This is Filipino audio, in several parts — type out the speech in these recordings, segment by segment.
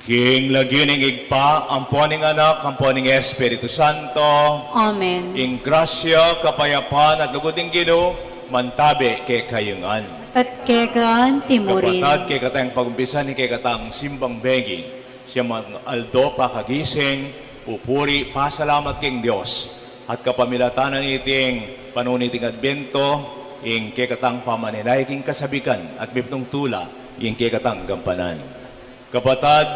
King lagining igpa, amponing anak, amponing Espiritu Santo. Amen. Ing grasya, kapayapaan at lugoding Ginoo, mantabi kay kayungan. At kekan timurin. Kapatad kay katang pagumpisan ni kay katang simbang begi, siya man aldo pakagising, upuri, pasalamat king Dios. At kapamilatanan iting panuniting Adbento, ing kay katang pamanilay king kasabikan at bipnong tula, ing kay katang gampanan. Kapatad,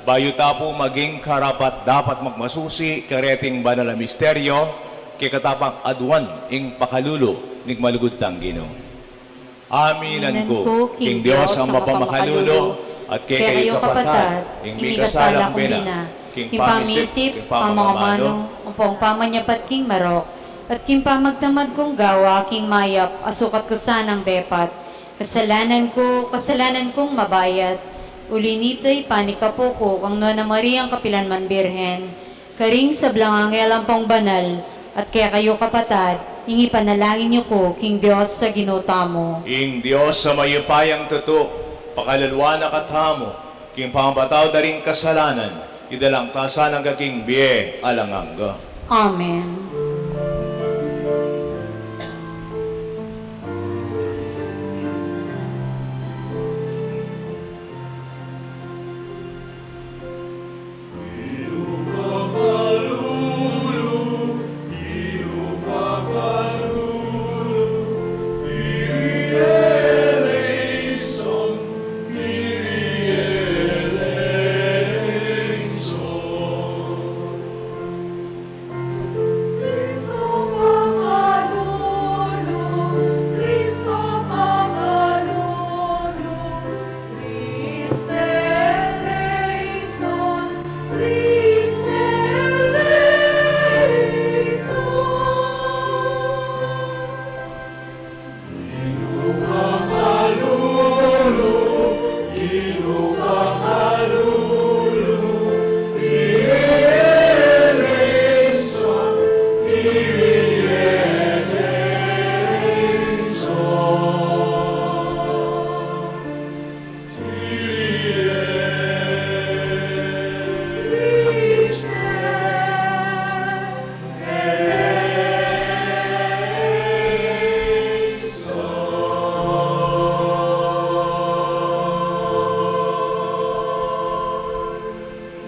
bayo tapo maging karapat dapat magmasusi kareting banal na misteryo, kay katapang adwan ing pakalulo ning malugod tang Ginoo. Aminan ko, king Dios ang mapamakalulo, at kay kayo kapatad, ing may kasalang bina, king pamisip, king pamamano, umpong pamanyapat king marok, at king pamagtamad kong gawa, king mayap, asukat ko sanang depat, kasalanan kong mabayat, uli nito'y panikapo ko, kang Nona Mariang Kapilanman Birhen, karing sa blangangel ang pong banal, at kaya kayo kapatad, ingi panalangin niyo ko, king Diyos sa ginota mo. Ing Diyos sa mayupayang tuto, pakalalwa na katamo, king pamapataw da ring kasalanan, idalang tasanang gaking biye alangangga. Amen.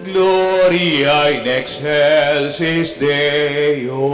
Gloria in excelsis Deo.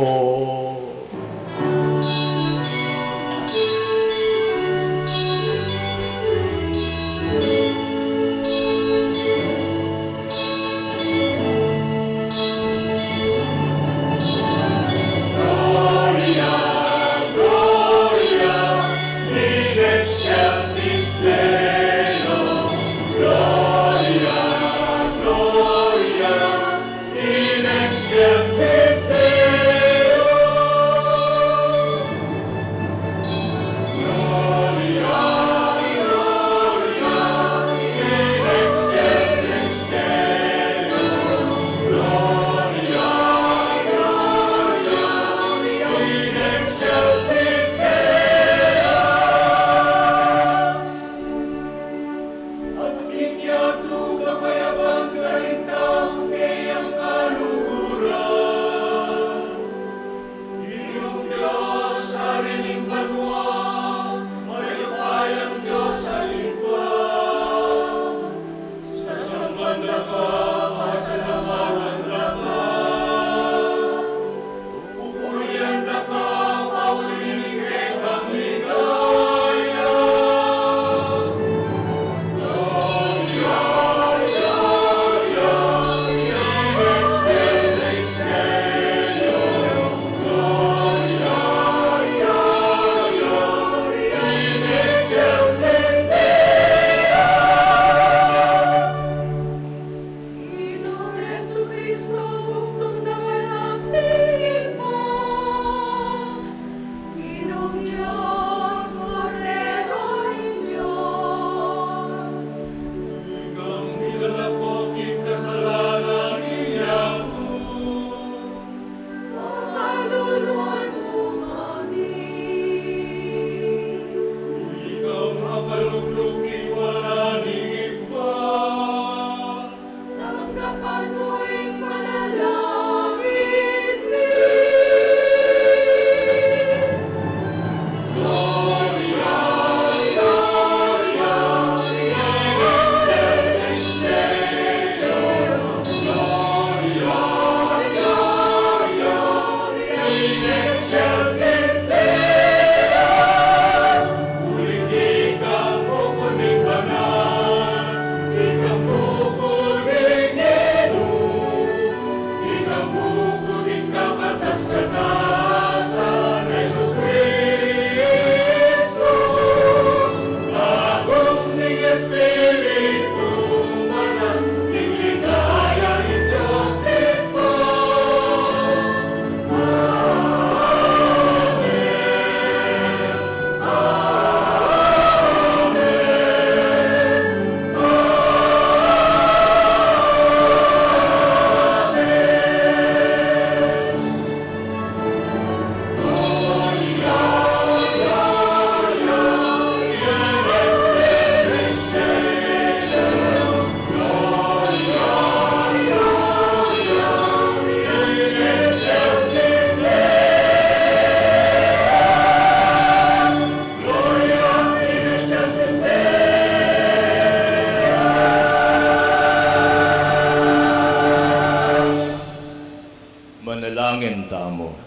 Manalangin tamo.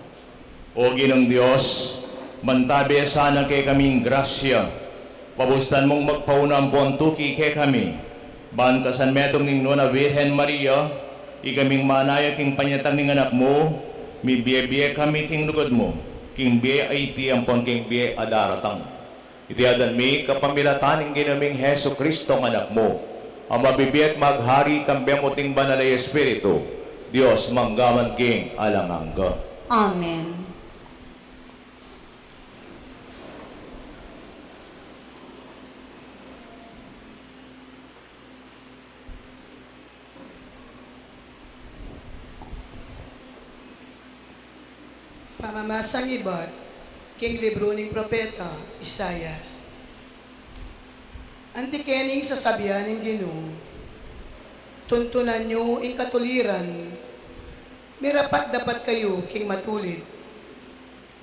O Ginong Diyos, mantabi sana kay kaming grasya. Pabustan mong magpaunang buong tuki kay kami. Bantasan metong ning Nona Virgen Maria, ikaming manaya king panyatang ning anak mo, mi biye kami king lugod mo, king biye ay iti ampon king biye adaratang. Iti adan mi kapamilatan ning ginaming Heso Kristo ng anak mo, ang mabibiyat maghari kang bemuting banalay Espiritu, Diyos manggaman king alamangga. Amen. Pamamasang iba't king libro ng propeta Isayas. Antikening sasabihan ng Ginoo, tuntunan nyo ing katuliran, mirapat dapat kayo king matulid.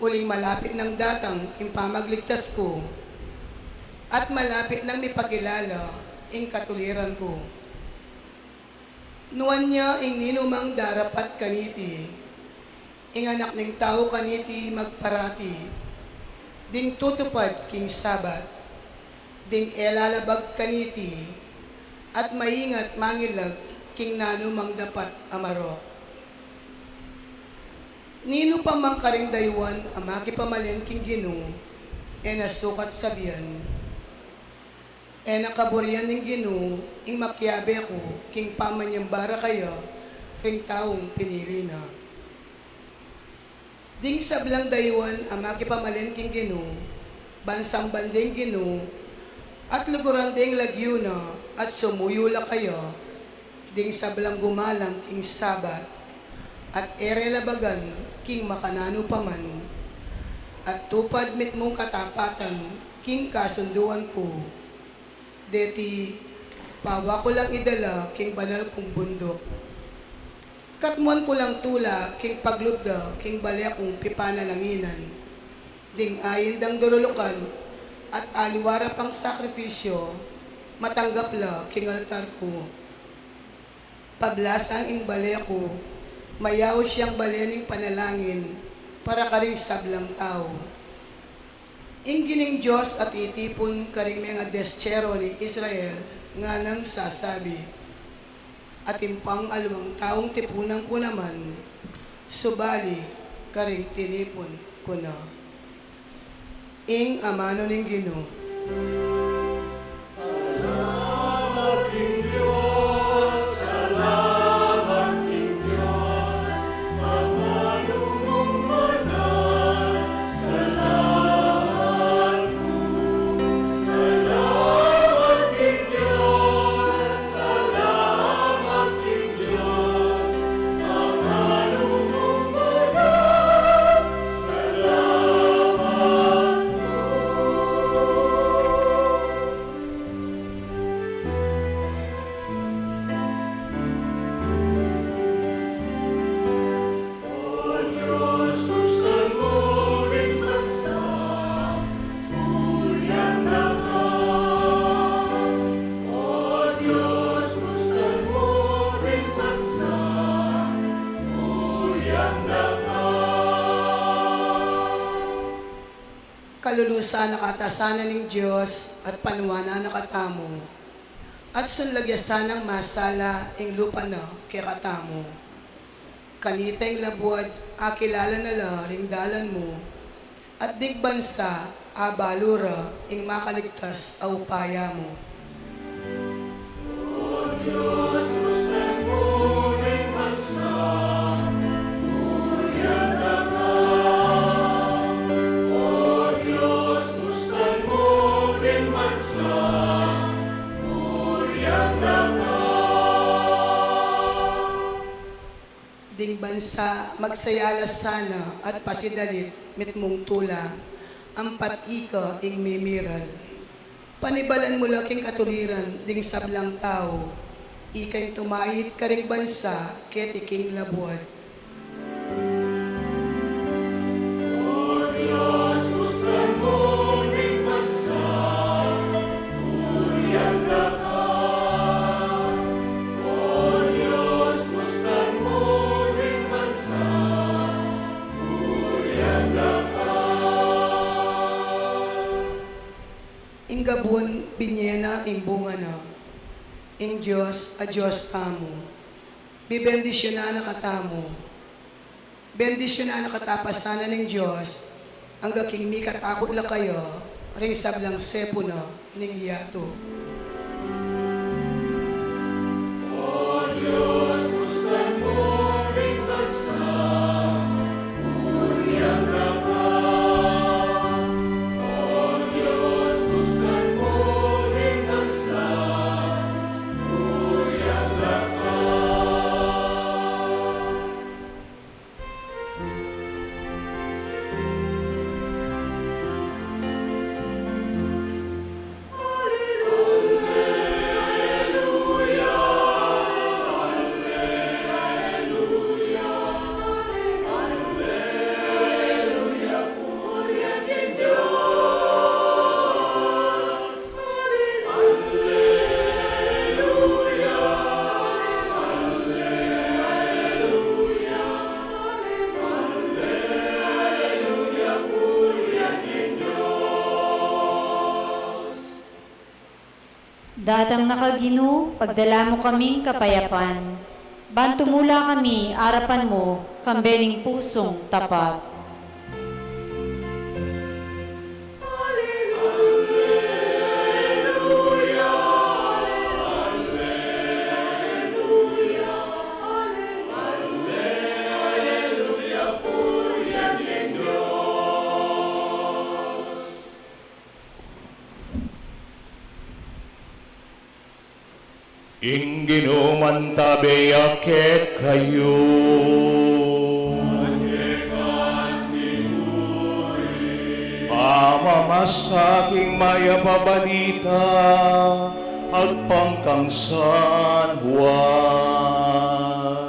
Uling malapit ng datang ing pamagligtas ko, at malapit nang mipakilala ing katuliran ko. Nuan niya ing ninumang darapat kaniti, ing anak ng tao kaniti magparati, ding tutupad king sabat, ding elalabag kaniti, at maingat mangilag king nanumang dapat amaro. Nino pa mang karing daywan ang makipamalen king Ginoo, e nasukat sabihan. E nakaburian ng Ginoo, ing makyabe ako, king pamanyambara kaya, ring taong pinili na. Ding sablang daywan ang makipamalen king Ginoo, bansang banding Ginoo, at luguran ding lagyuna, at sumuyula kayo, ding sablang gumalang king sabat, at erelabagan king makanano paman, at tupad mit mong katapatan king kasunduan ko. Deti, pawa ko lang idala king banal kong bundok. Katmuan ko lang tula king paglubda king balya kong pipanalanginan. Ding ayin dang durulukan at aliwara pang sakripisyo, matanggap la king altar ko. Pablasan ing balya ko, mayaw siyang balya ning panalangin, para karing sablang tao. Ing gining Diyos at itipon karing mga desyero ni Israel, nga nang sasabi, at impang alawang taong tipunan ko naman, subali karing tinipon ko na. Ing amano ning Ginoo. Salamat kalulusa nakatasanan ng Diyos at panuwana nakatamo, at sunlagyasan ng masala ing lupa na kikatamo. Kanita ing labuad, akilala na la ring dalan mo, at digbansa, abalura, ing makaligtas au upaya mo. Ding bansa, magsayalas sana at pasidalit mitmong tula, ang patika ing mimiral. Panibalan mo laking katuliran, ding sablang tao, ikay tumahit ka ring bansa, ketiking labuad. Ing gabon, binyena, ing bunga na. Ing Diyos, a Diyos tamo. Bibendisyonan na katamo. Bendisyonan na katapasanan ng Diyos. Ang gaking mi katakot la kayo, ring sablang sepo na, ning yato. Datang nakaginu, pagdala mo kaming kapayapan. Banto mula kami, arapan mo, kambeling pusong tapat. Ingginuman tabi akit kayo. Pamamasaking maya pabalita at pangkang San Juan.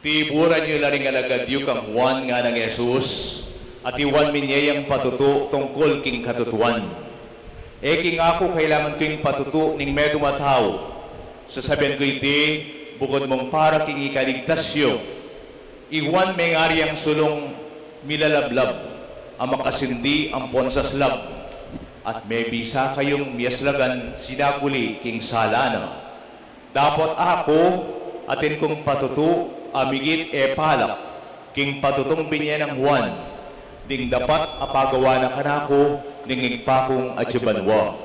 Tiburan nyo laring alagad yung kang Juan nga ng Jesus, at iwan minyayang patuto tungkol king katutuan. King ako kailangan king patuto ning medo mataw. Sasabihan ko iti, bukod mong para king ikaligtasyo, iwan may ngariang sulong milalablab, ang makasindi ang ponsaslab, at may bisa kayong miyaslagan sinakuli king salana. Dapat ako, atin kong patuto, amigit palak, king patutong binya ng Juan, ding dapat apagawa na kanako, ning igpakong atyabanwa.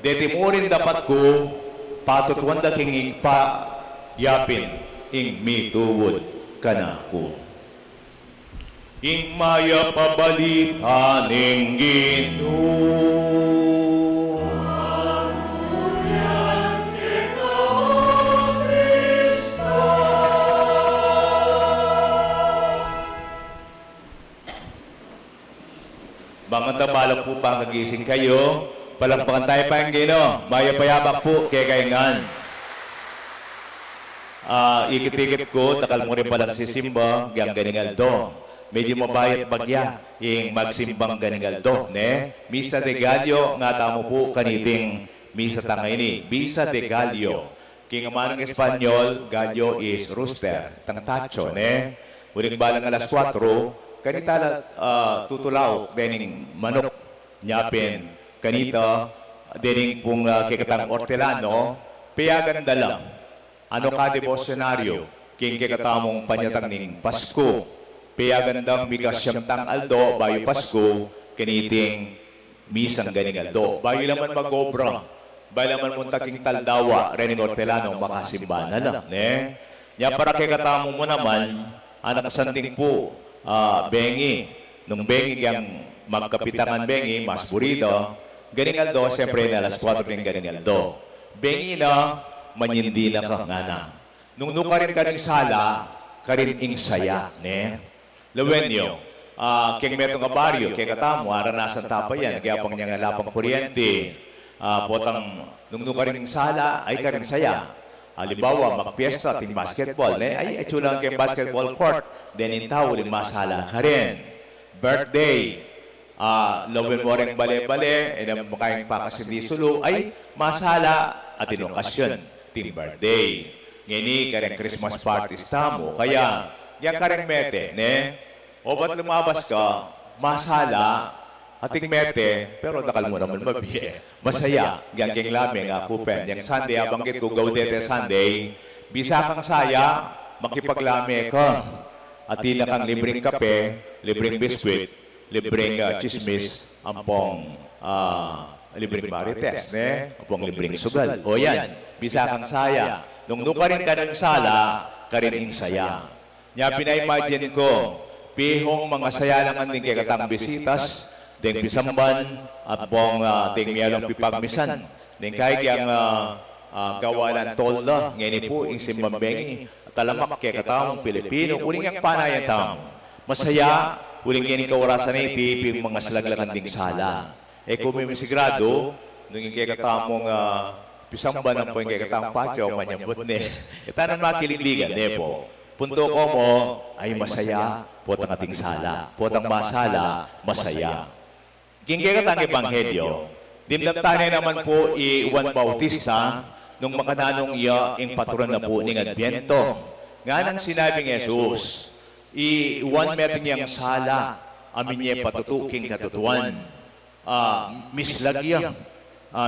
Deti mo rin dapat ko, patutuan da king igpa, yapin, ing mituwod kanako. Ing maya pabalita ning Ginoo. Mga tabalak po pa kagising kayo, palampakan tayo pa ang Ginoo, maya payabak po kaya kaingan. Ikit-ikit ko, takal mo rin palang si Simba, giyang ganingaldo. Medyo mabayat bagya, yung magsimbang ganingaldo, ne? Misa de Gallo, nga tamo po kaniting misa tangayni, Misa de Gallo. King amanang Espanyol, Gallo is rooster, tang tacho, ne? Uling balang alas 4, kanita tutulaw, dening manok, nyapin, kanita, dening pong kikatang ortelano, piyagan dalang. Ano ka devosyonaryo, king kikatamong panyatang ning Pasko, piyagan dalang bigas siyamtang aldo, bayo Pasko, kaniting misang ganing aldo. Bayo laman mag-obra, bayo laman muntaking taldawa, rening ortelano, makasimba na lang, ne? Nya para kikatamong mo naman, anak santing po, bengi, nung bengi yang magkapitangan bengi, mas burito, ganing aldo, siyempre na alas 4 rin ganing aldo. Bengi na, manyindi na ka nga na. Nung nukarin ka ng sala, karin ing saya, ne? Lawenyo, king metong kabaryo, kay katamo, aranasan tapayan, nagyapang niya nga lapang kuryente, potang, nung nukarin ng sala, ay karin saya. Halimbawa, magpiesta, ting basketball, ne? Ay, chulang kay basketball court, then in tao, masala ka rin. Birthday, lawin mo rin bale-bale, makayang pakasindi sulo, ay masala at inokasyon, ting birthday. Ngini, kareng Christmas parties tamo, kaya, yan kareng mete, ne? O ba't lumabas ka, masala, ating mete, pero nakal mo naman mabiye. Masaya, yan king laming kupen. Yang Sunday, abanggit ko, gaudete Sunday, bisa kang saya, makipaglame ka. At tila kang libreng kape, libreng biskwit, libreng chismis, ampong libreng marites, ne? Ampong libreng sugal. O yan, bisa kang saya. Nung nukarin ka ng sala, karin saya. Nya pina-imagine ko, pihong mga saya lang ang tingkay katang bisitas, ding bisamban, at pong ting miyalong pipagmisan. Ding kahit yung gawalan tolda, ngayon po, yung simbambengi, talamak kay katang Pilipino, uling yung panayan tamo. Masaya, uling yan yung kaurasan na itiping mga salaglagan ding sala. E kung may masigrado, nung yung kay katamong pisamban ang po yung kay katang patyo, manyambot ne. Itanan makiligligan, ne po. Punto ko mo ay masaya, potang ating sala. Potang masala, masaya. Kingkay katang Ebanghelyo, dimdamtanay naman po Juan Bautista, nung makananong iya, ing patron na po ning Adbyento. Nga nang sinabing Jesus, Juan meting niyang sala, amin niya patutuking katutuan. Mislagya,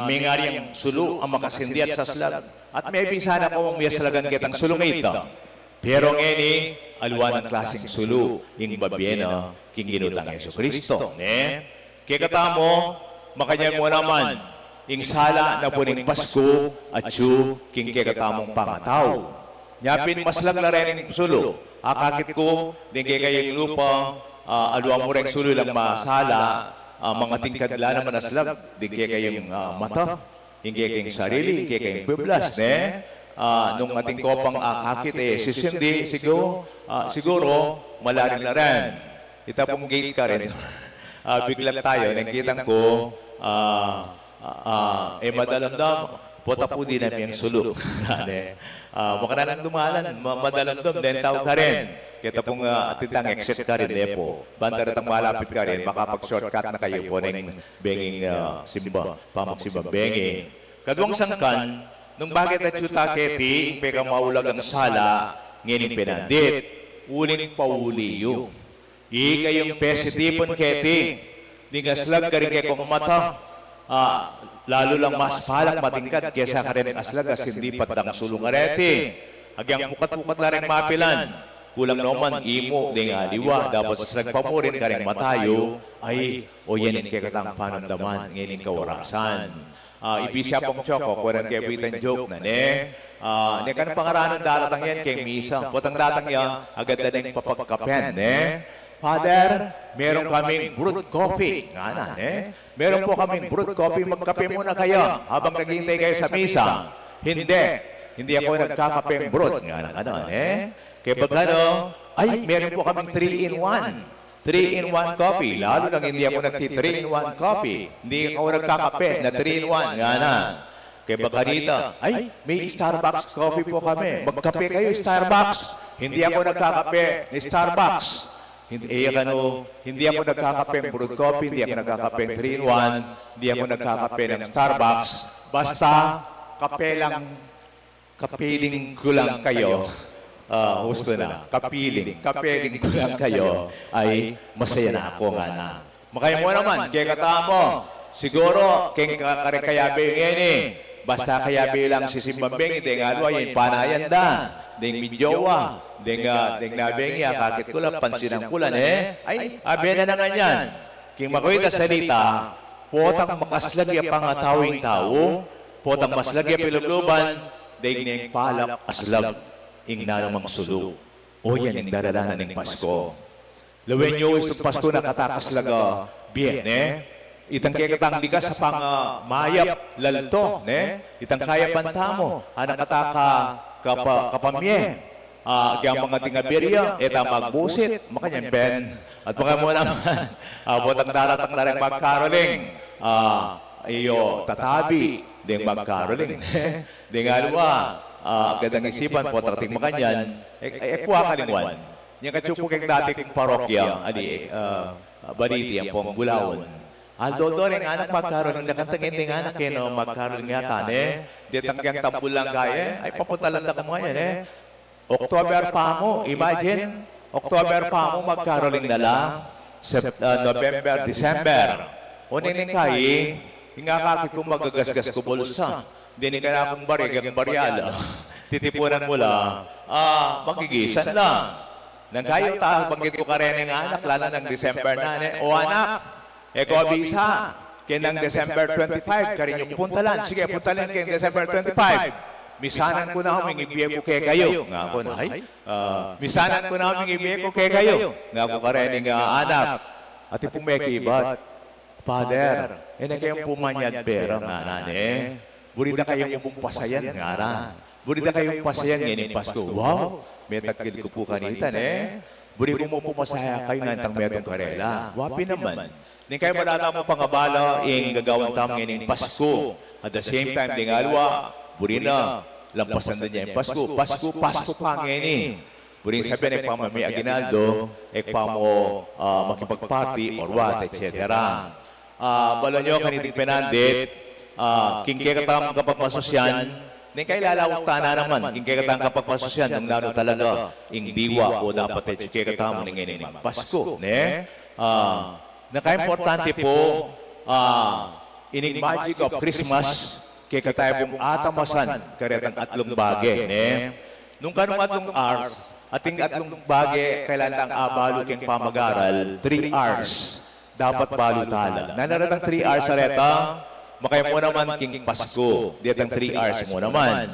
may nga riyang sulu ang makasindiat sa slag. At may bisana ko mong miyaslagan kitang sulungay ito. Pero ngeni, alwan ang klaseng sulu, yung babyena, king ginutang Yesu Kristo. Ne? Kaya katamo, makanyang mo naman, yung sala na po ng Pasko, at siyo, king kaya katamong pangataw. Nyapin, maslag na rin yung sulu. Akakit ko, din kaya kayong lupa, alwan mo rin sulu lang masala, mga tingkadla naman naslag, din kaya kayong mata, yung kaya kayong sarili, kaya kayong biblas, ne? Nung ating kopang akakit sisindi, siguro malalim na rin. Ita pong gate ka rin. Bigla tayo, nakikita ko, madalamdam, pota po din namin yung sulo. Makaranang dumalan, madalamdam, then tao ka rin. Kita pong atitang exit ka rin, po. Bandaratang malapit ka rin, makapag-shortcut na kayo po ng benging simba, pamagsimba bengi. Kadwang sangkan, nung bakit at yuta keti, peka maulag ang sala, ngayon pinandit, uling pauliyo. Kayong pesitipon keti, di nga slag ka rin kaya kong mata, lalo lang mas palak matingkad, kesa ka rin aslag as hindi patang sulong arete. Agyang pukat-pukat na rin mapilan, kulang naman imo, di nga liwa, dapat slag pa mo rin ka rin matayo, ay, o yan kaya katang panamdaman, ngayon kaurasan. Ibisya pong choko, kuwan kaya bitan joke na, ne? Hindi ka ng pangaranan dalatang yan kay Misa. Potang datang yan, agad na ng papagkapen, ne? Father, meron kaming brewed coffee. Nga na, ne? Meron po kaming brewed coffee, magkape muna kayo habang naghihintay kayo sa Misa. Hindi ako nagkakapeng brewed. Nga na, ano, ne? Kaya pagkano, ay, meron po kaming 3-in-1. 3-in-1 coffee. Lalo lang hindi ako nagti-3-in-1 coffee. Hindi ako nagkakape na 3-in-1. Nga na. Kaya baka dito, ay, may Starbucks coffee po kami. Magkape kayo, Starbucks. Hindi ako nagkakape ni Starbucks. Hindi ako nagkakape ng brewed coffee, hindi ako nagkakape ng 3-in-1, hindi ako nagkakape ng Starbucks. Basta, kapiling ko lang kayo. Gusto na. Kapiling ko lang kayo ay masaya na ako nga na. Makaya mo naman, kaya katamo. Siguro, kaya kayabe yung yan Basta kayabe lang si Simbambeng, hindi nga yung panayan da. Ding midyowa, ding nabeng ya, kakit ko lang, pansinang kulan Ay, abe na nga yan. King makoy da salita, potang makaslagya pangatawing tao, potang maslagya pilugluban, ding niyang palak aslag, ing nanamang sulu. O yan ang daralanan ng Pasko. Lawin nyo isang Pasko na katakaslaga, bien, Itang kaya katang ligas sa pang mayap lalto, Itang kaya pantamo, anak kataka kapamye. Kaya mga tingaberya, eta magbusit, makanyang ben. At mga mo naman, botang daratang na rin magkaroling. Iyo tatabi, ding magkaroling. Ding alwa, gadang isipan po, trating makanyan, kuha kalingwan. Yung katsupo kong dati kong parokya, Baniti, ang pong Gulawon. Aldo rin anak magkaroon ng nakantangin ng anak magkaroon nga ka, Di tanggang tambul lang kaya, ay paputalan na mo yan, October pa mo, imagine, October pa mo magkaroon na lang, November, December. O nining kayi, kakakit kong magagasgas ko bulsa. Di ka na akong barigang baryala. Titipunan mo lang, magigisan lang. Nang kayo banggit ko ka rin ng anak, lalo ng December na, O anak, eko abisa, kinang December 25, karin yung puntalan. Sige, puntalan kayo December 25. Misanan ko na huming ibiye ko kay kayo. Nga ako na, misanan ko na huming ibiye ko kay kayo. Nga ako ka rin ng anak. At ipong may kibat, Father, na kayong pumanyad pera nga nane. Burida kayong pumpasayan nga na. Burida kayong pasayan ngayon Pasko. Wow, may tagkil ko po kanita, Buri ko mo pumasaya kayo nga itang metong karela. Wapi naman. Hindi kayo malata mo pangabala yung gagawin tamo ngayon Pasko. At the same time, di nga alwa, buri na, lampasan na niya yung Pasko. Pasko pa ngayon Buri sabihin, may aginaldo, pa mo makipag-party or what, etc. Balo nyo, kaniting pinandit, kingke katamang kapagmasosyan, hindi kayo lalawag tana naman, kingke katamang kapagmasosyan, nung nano talaga, ing diwa o dapat kingke katamang ngayon Pasko. Naka-importante po, ining magic of Christmas, kaya tayo pong atamasan, karetang atlong bagay. Nung kanong atlong hours, ating atlong bagay, kailangan ang abalo keng pamag-aral, 3 hours, dapat balutala. Nanaratang 3 hours sa reta, makaya mo naman king Pasko, diatang 3 hours mo naman.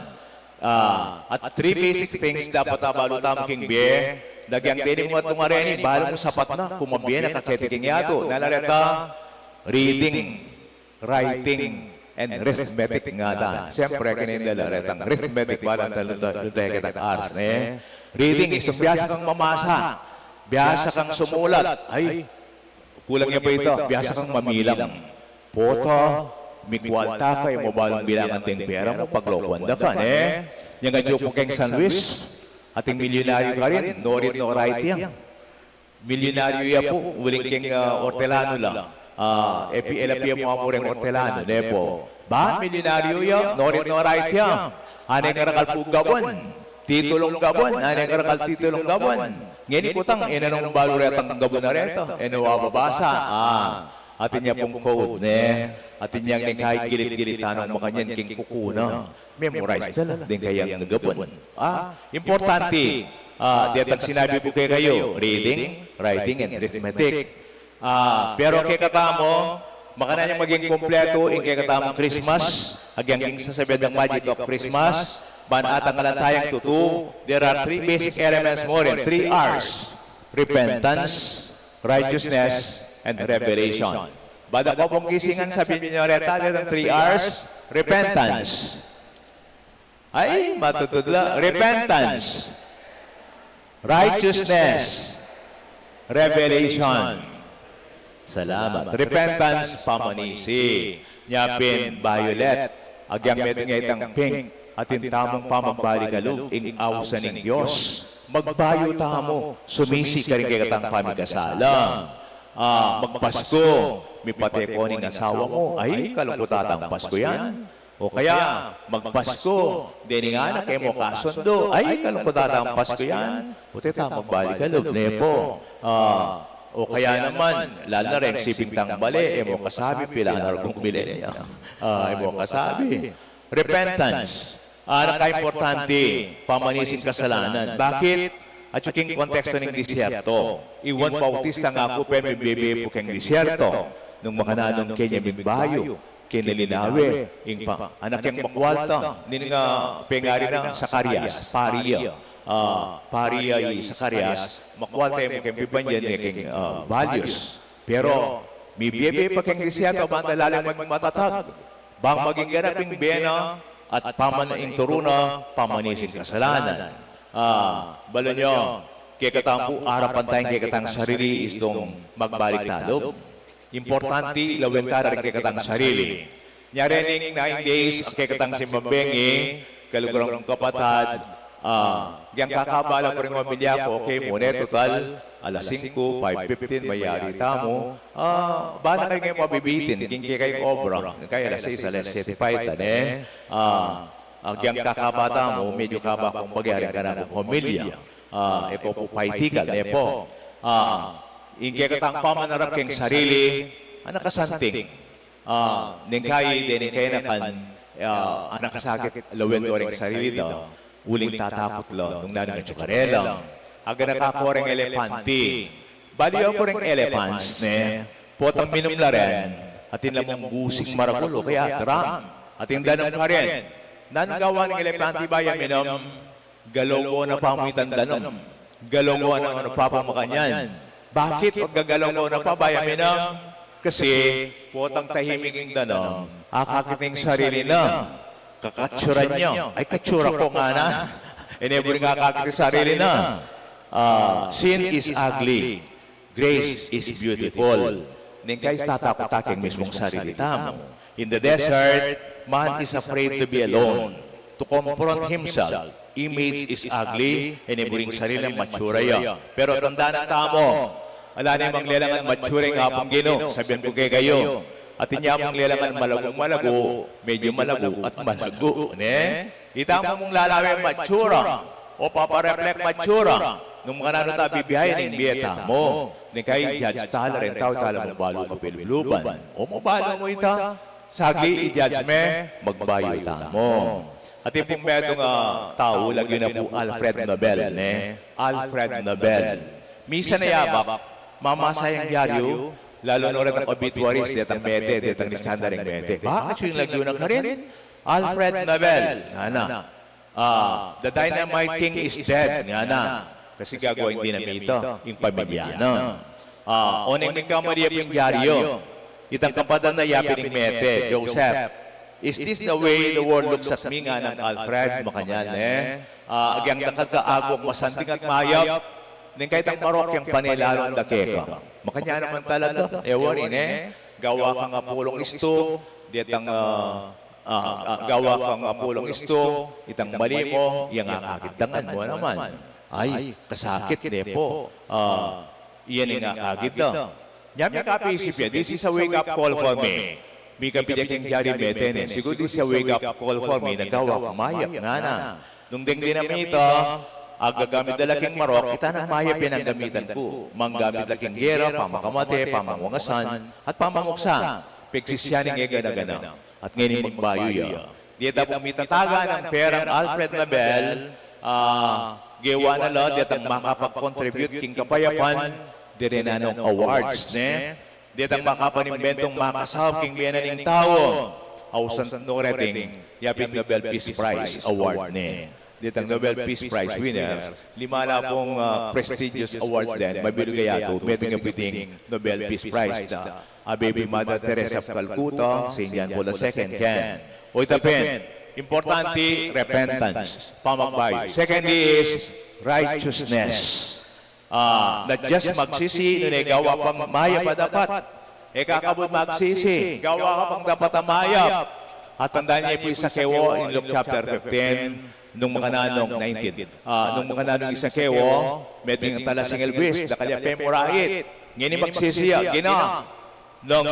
At 3 basic things dapat abalutama king biye, dagyang tinig mo at tungareni, balo mo sapat na, kumabiye na kaketiking yato. Nalareta, reading, writing, and arithmetic nga da. Siyempre, kanindala, retang arithmetic, walang talutay-kitang arts. Reading, isang biyasa kang mamasa, biyasa kang sumulat. Ay, kulang niya pa ito, biyasa kang mamilang. Poto, mikwalta ka, yung mabalong bilangan ting pera mo, paglokwanda ka, Yung adyo po keng San Luis, ating milyonaryo ka rin, no read, no write yan. Milyonaryo ya po, uling keng Hortelano lang. Elapia mo ang mureng Hortelano, po. Ba, milyonaryo ya, no read, no write yan. Anay karakal po gabon, titulong gabon, anay karakal titulong gabon. Ngayon kutang, inanong baluretang gabon na reto, mababasa. Atin niya pong code, Atin niyang kahit gilit-gilit tanong makanyan king kukuna. Memorize na lang din kayang nagabon. Importante, diatang sinabi ko kayo, reading, writing, and arithmetic. Pero kay katamo, makana niyang maging kompleto in kay katamong Christmas, agyang king sasabihan ng magic of Christmas, banatang kalantayang tutu, there are 3 basic elements more in 3 R's. Repentance, righteousness, and revelation. Bada ko pong kisingan sabihin niyo reta ng 3 R's, repentance. Ay, matutudla. Repentance, righteousness, revelation. Salamat. Repentance, pamanisi. Nyapin, violet. Agyang medyo nga itang pink. at in tamong pamagbalikalog, ing awsa ning Diyos. Magbayo tamo, sumisi ka rin katang pamikasalang. Magpasko, may pateko ning asawa mo, ay kalungkutatang Pasko yan. O kaya, magpasko, dini nga anak mo kasundo, ay kalungkutatang Pasko yan. O teta, magbalikalog, nepo. O kaya naman, lalo na rin, sipintang bali, mo kasabi, pila na rin milenya. Mo kasabi. Repentance. Naka-importante, pamanisin kasalanan. Bakit? At yung konteksto ng disyerto. Iwan pautista nga ako, pero may bebe po kang disyerto. Nung makananong kanya bimbayo, kinilinawi, anak yung makwalta, nini nga pengari na Sakarias, Pariya. Pariya y Sakarias, makwalta yung kempibanyan yung values. Pero, may bebe pa kang disyerto, bandalalang magmatatag. Bang maging ganaping bena, at pamanaing turuna, pamanisin kasalanan. Balo nyo, kikatang po, harapan tayong kikatang sarili istong magbalik talog. Importante, lawin ka rin kikatang sarili. Nyari ning 9 days, ang kikatang simbabengi, kalugurang kapatad, yang kakabala ko rin mamilya ko, okay, muna total, alas 5, 5:15, mayari tamo. Bala kayo ngayon mabibitin, kingki kayo obra. Kaya alas 6, alas 7, tane. Ang yang kakabata mo, medyo kaba kung magyari ka na ng pamilya. Epo po paitikal, epo. Ingke katang pamanarap keng sarili, anak kasanting. Ningkay, diningkay na kan, anak kasakit, lawin to rin sarili daw. Uling tatakot lo, nung nanang tsukarela. Aga nakakoreng elepante. Baliyaw ko rin elephants, ne? Potang minumla rin. At inlamang busing marakulo, kaya drum. At yung danong ka rin. Nanagawa ng elepante ba yung minum? Galongo na pamitan danom. Galongo na papamakanyan. Bakit paggagalaw na pa ba yung minum? Kasi potang tahimik yung danom. Akakiting sarili na. Kakatsuran nyo. Ay, katsura ko nga na. Enebring kakakit sarili na. Sin is ugly. Grace is beautiful. Ningkay tatakot-taking mismong sarili tamo. In the desert, man is afraid to be alone. To confront himself. Image is ugly. Enebring sarili ng matsura yun. Pero tanda na tamo. Ala na yung manglelangan matsura yung hapong gino. Sabihan ko kayo. At inyamang lelangan malagong-malago, medyo malago at malago. Ne? Itamo mong lalawin matsura o papareflect matsura. Nung mga nanota bibihayin ng biyeta mo, ni kay judge tala rin tao tala mo balo ka piluluban. O mabalo mo ita, sagi i-judge me, magbayo ita mo. At yung pong medong tao, lagi na po Alfred Nobel. Ne? Alfred Nobel. Misa na yabap, mamasayang dyaryo, lalo na rin ang obituaries, detang mete, detang listanda rin mete. Bakit yung lagyunan ka rin? Alfred Nobel. Nga na. The Dynamite King is dead. Nga na. Kasi gagawin din namin ito, yung pamilyano. Oneng may kamariyap yung dyaryo. Itang kapadan na yapin ng mete, Joseph. Is this the way the world looks at me nga ng Alfred? Makanyan, agyang nakakaagok masanting at mayap. Ning kahit ang marok yung panilalo ang dakeka. Makanya naman talaga. Ewan ini, gawa kang apulong isto, ditang gawa kang apulong isto, itang mali mo, yung akagitangan mo naman. Ay, kasakit ne po. Iyan yung akagit na. Nyam yung kapisip yan, this is a wake-up call for me. May kapidak yung jari metene. Siguro this is a wake-up call for me, nagawa kang mayap nga na. Nung dingdi namin ito, agagamit dalaking marok, kita nang mayap yan ang gamitan ko. Manggamit laking gera, pamakamate, pamangwangasan, at pamanguksa. Peksisyaning egana-gana. At ngayon magbayo ya. Dito po mitataga ng perang Alfred Nobel, gewa na lo, dito makapag-contribute king kapayapan, dire na ng awards, ne? Dito makapanimbentong makasahab king liyanan ng tao. Ausan no rating, yapin Nobel Peace Prize Award, ne? Dito ang Nobel Peace Prize winners, 5 na pong prestigious awards din. Mabilu kaya ito, pwede nga piting Nobel Peace Prize na Baby Mother Teresa of Calcutta, St. John Paul II, Ken. O itapin, importante, repentance, pamagbay. Secondly is righteousness. Not just magsisi, nung gawa pang maya pa dapat. Kakabot magsisi, gawa ka pang dapat ang mayap. At tandaan niya po isa kewo in Luke chapter 15, nung mga nanong 19. Nung mga nanong isa kewo, medyo yung talasing elbis, nakalya pemorait, ngini magsisiya, gina, nung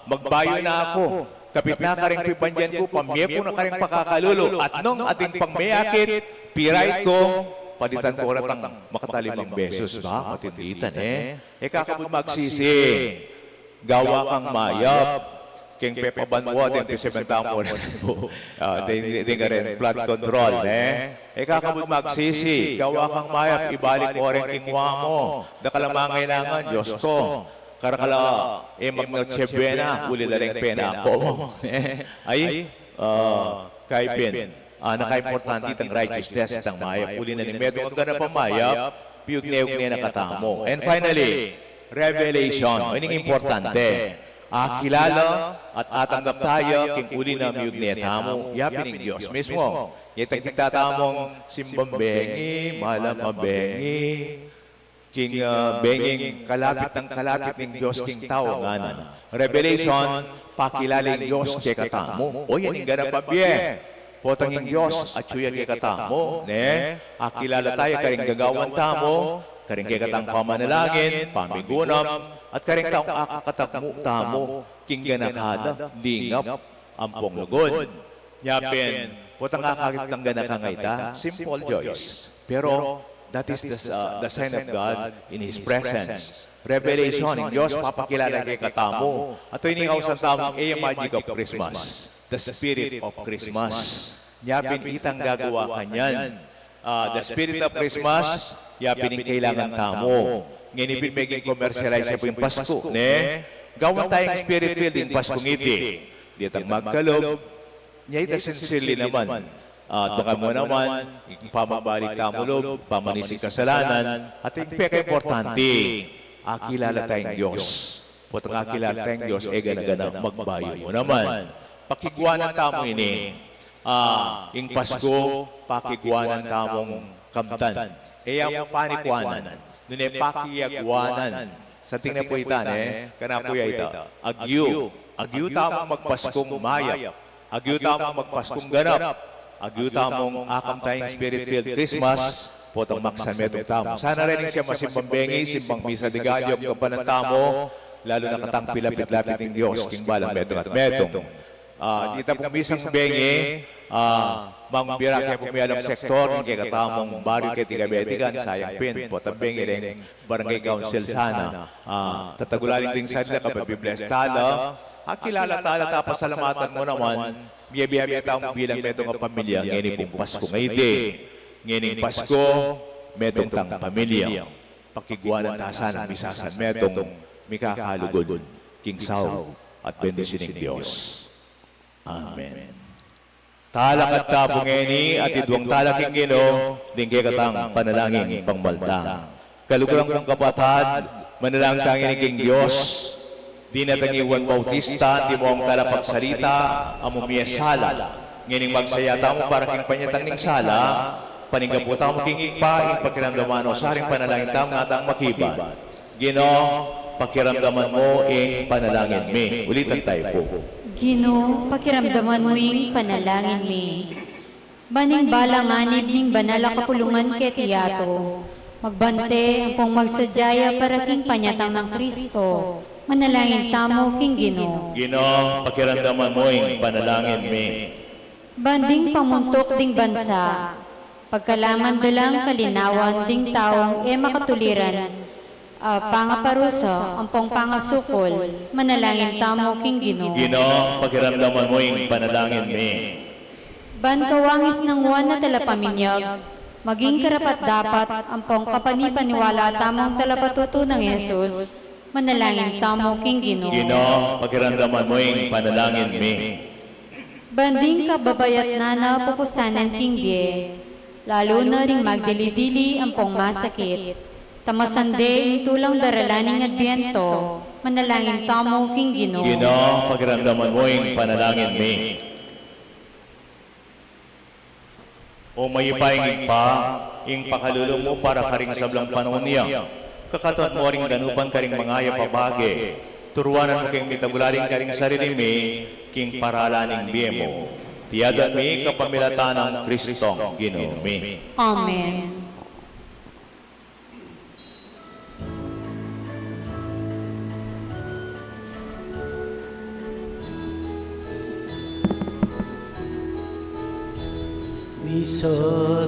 magbayo na ako, kapit na karing pipandyan ko, pamye ko na karing pakakalulo, at nung ating pangmayakit, pirait ko, palitan ko ratang makatalimang besos ba? Matinditan kakabot magsisi, gawa kang mayap, king Pepa Banwa, din pisementa mo rin po. Din ka rin, flood control, kakabot magsisi, gawa kang mayap, ibalik mo rin kingwa mo. Dakalamang kailangan, Diyos ko. Karakala, magnotsebena, uli na rin pena ako mo. Ay, kay Ben, naka-importante itang righteousness ng mayap. Uli na ni Medo, ang ganap ang mayap, piyug-neog niya nakatamo. And finally, revelation. Ining importante. Kilala at atanggap tayo king uli na miyug niya tamo. Yapin ng Diyos mismo. Yatang kitatamong simbambengi, malamabengi, king benging kalapit ng Diyos king tao nga. Revelation, pakilala ng Diyos kay katamo. O yan yung ganap pabye. Potang yung Diyos at suya kay katamo. Kilala tayo karing gagawan tamo, karing kay katang pamanalangin, pamigunam, at karing taong akakatagmo tamo, king ganakada, lingap, ampong lugod. Yapin, potang akakit kang ganakangayta, simple joys. Pero, that is the sign of God in His presence. Revelation, ng Diyos, papakilala kay katamo. At ito yung sa tamang magic of Christmas. The spirit of Christmas. Yapin, itang gagawa kanyan. The spirit of Christmas, yapin yung kailangan tamo. Nginipin maging commercialize po yung Pasko. Gawan tayong spirit-filled yung Pasko ngiti. Ditang magkalob. Niya ita sincerely naman. Baka mo naman, pamabalik tamulob, pamanising kasalanan, at yung peka-importante, kilala tayong Diyos. Potang kilala tayong Diyos, gana-gana magbayo mo naman. Pakiguanan tamo ini. Yung Pasko, pakiguanan tamong kamtan. Yung panikwanan. Nune pakiyagwanan. Sa tingnan po itan, kana po ita. Agyu. Agyu tamong magpaskong mayap. Agyu tamong magpaskong ganap. Agyu tamong akam tayong spirit-filled Christmas. Potong maksametong tamo. Sana rin siya masimbambengi, simbang misa de gallo, kapanan tamo, lalo na katang pilapit-lapit ng Diyos, king balang metong at metong. Dita pong misang bengi, mang birak kaya pumialang sektor, ng kaya katamong baryo kaya tigabetigan, sayang pin, potang bengi rin, barangay council sana. Tatagulaling din sa nila, kapabibless tala, kilala tala, tapasalamatan mo naman, biya-biya taong bilang metong ang pamilya, ngayon pong Pasko ngayde. Ngayon Pasko, metong tang pamilya. Pakiguanan tasan, misasan metong mikakalugod, king saw, at bendisinin Diyos. Amen. Talak at tabong eni at idwang talaking Ginoo, dinggay katang panalangin pangmalta. Kalukurang kong kapatad, manalang tangin king Diyos, di na tangiwan bautista, di mo ang talapagsalita, amumiya sala. Ngayon magsayata mo para king panyatang ning sala, paninggaputa mo king ipa, ing pakiramdaman o saring panalangin tam nga atang makibat. Ginoo, pakiramdaman mo ing panalangin mi. Ulitan tayo po. Ginoo, pakiramdaman mo yung panalangin mi. Baning balanganib ning banala kapulungan ket tiyato. Magbante ang pong magsadyaya para king panyatang ng Kristo. Manalangin tamo king Ginoo. Ginoo, pakiramdaman mo yung panalangin mi. Banding pamuntok ding bansa. Pagkalaman dalang kalinawan ding taong makatuliran. Pangaparuso, ang pong pangasukol, manalangin tamo king Ginoo. Ginoo, pakiramdaman mo yung panalangin mi. Bankawangis ng uwan na talapaminyag, maging karapat-dapat ang pong kapanipaniwala tamang talapatuto ng Yesus, manalangin tamo king Ginoo. Ginoo, pakiramdaman mo yung panalangin mi. Banding kababayat na napupusanan king Diye, lalo na ring magdili-dili ang pong masakit. Tamasande tulang daralaning Adbyento, manalangin tamo king Ginoo. Ginoo, pakiramdaman mo yung panalangin mi. O mayipaying pa, ing pakalulong mo para karing sablang panahon niya. Kakatot mo ring danupan karing mangaya pabage. Turuanan mo kayong mitagularing karing sarili mi, king paralaning biyemo. Tiyadan mi kapamilatan ng Kristong Ginumi. Amen. Misa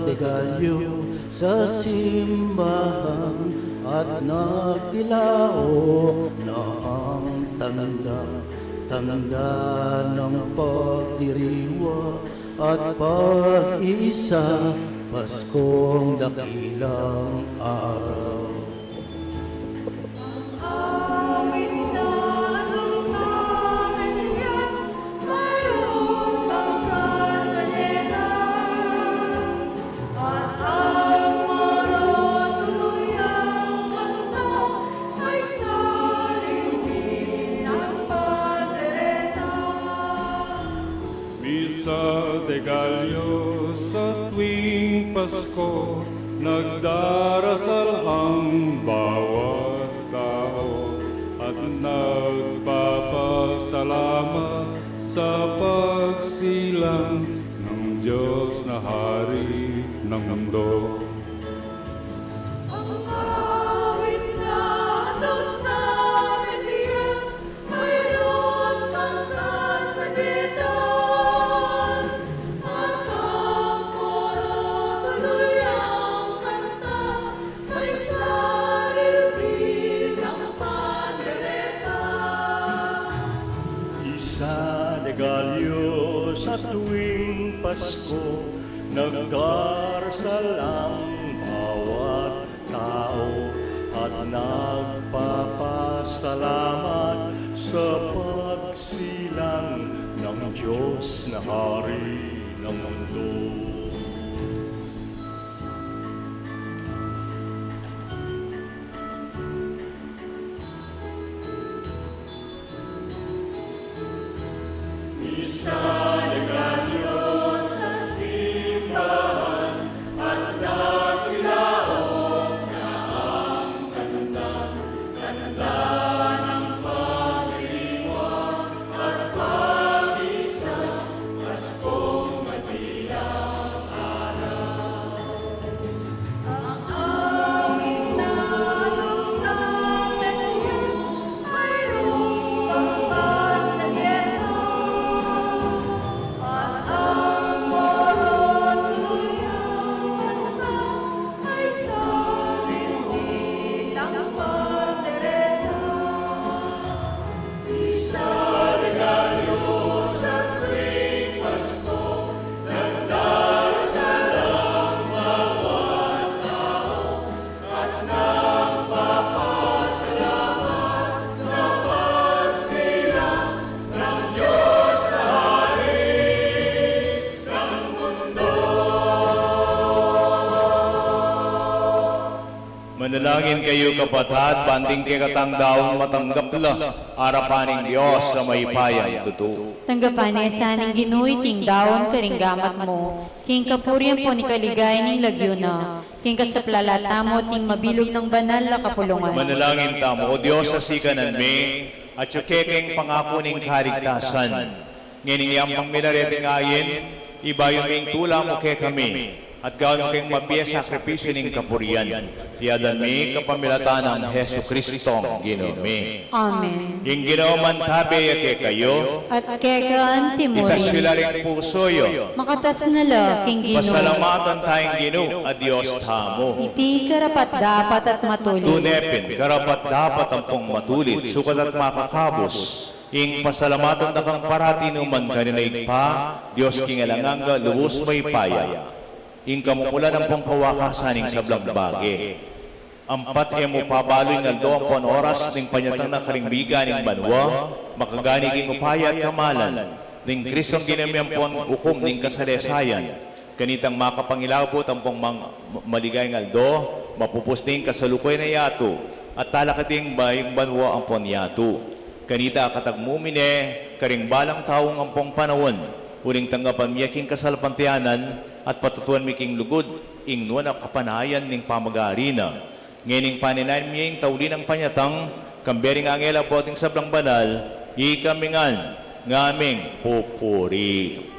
de Gallo sa simbahan at nagtilaok na ang tanda ng pagdiriwa at pag-isa, Paskong dakilang araw. Misa de Gallo sa tuwing Pasko, nagdarasal ang bawat tao at nagpapasalamat sa pagsilang ng Diyos na Hari ng mundo. Misa de Gallo sa tuwing Pasko, nagdarasal ang bawat tao at nagpapasalamat sa pagsilang ng Diyos na Hari ng mundo. Manalangin kayo kapatid, banding kay katangdaon matanggap la, arapaning Diyos sa may payang tutu. Tanggapan niya saning ginuy king daon karinggamat mo, king kapurian po ni kaligay ning lagyuna, king kasaplalata mo ting mabilog ng banal na kapulungan. Manalangin tamo, O Diyos sa sikanan mi, at yukekeng pangako ning karigtasan. Nginiyam ang minareting ayin, ibayon ming tula mo kay kami, at gawin kayong mabiya sakripisyo ning kapurian. Tiyadan mi kapamilatan ng Hesu Kristong Ginumi. Amen. Yung ginawaman tabi yake kayo, At kekaan timuri, itaswila rin pusoyo. makatas na la king Ginoo. Pasalamatan tayong Gino, at Diyos tamo. Iti karapat dapat at matuloy. Tunepin, karapat dapat ang pong matulid, sukat at makakabos. Ing pasalamatan na kang parati numan kaninaig pa, Diyos kingalanganga, lubos may paya. Ing kamumulan ang pong kawakasaning sa blangbage. Ampat mo pabaloy nga do ang pon oras ning panyatang na karingbiga ning banwa, makagani king upaya at kamalan, ning Kristong ginamiyang pon hukom ning kasalesayan, kanitang makapangilabot ang pong maligay nga do, mapupusting kasalukoy na yato, at talakating bayang banwa ang pon yato. Kanita katagmumine, karingbalang taong ang pong panawon, uling tanggapan miyaking kasalpantianan, at patutuan miking lugod, ing nuwan ang kapanayan ning pamagarina. Ngayon paninayin miyang tauli ng panyatang, kambering angela po ating sablang banal, ikamingan, ngaming pupuri.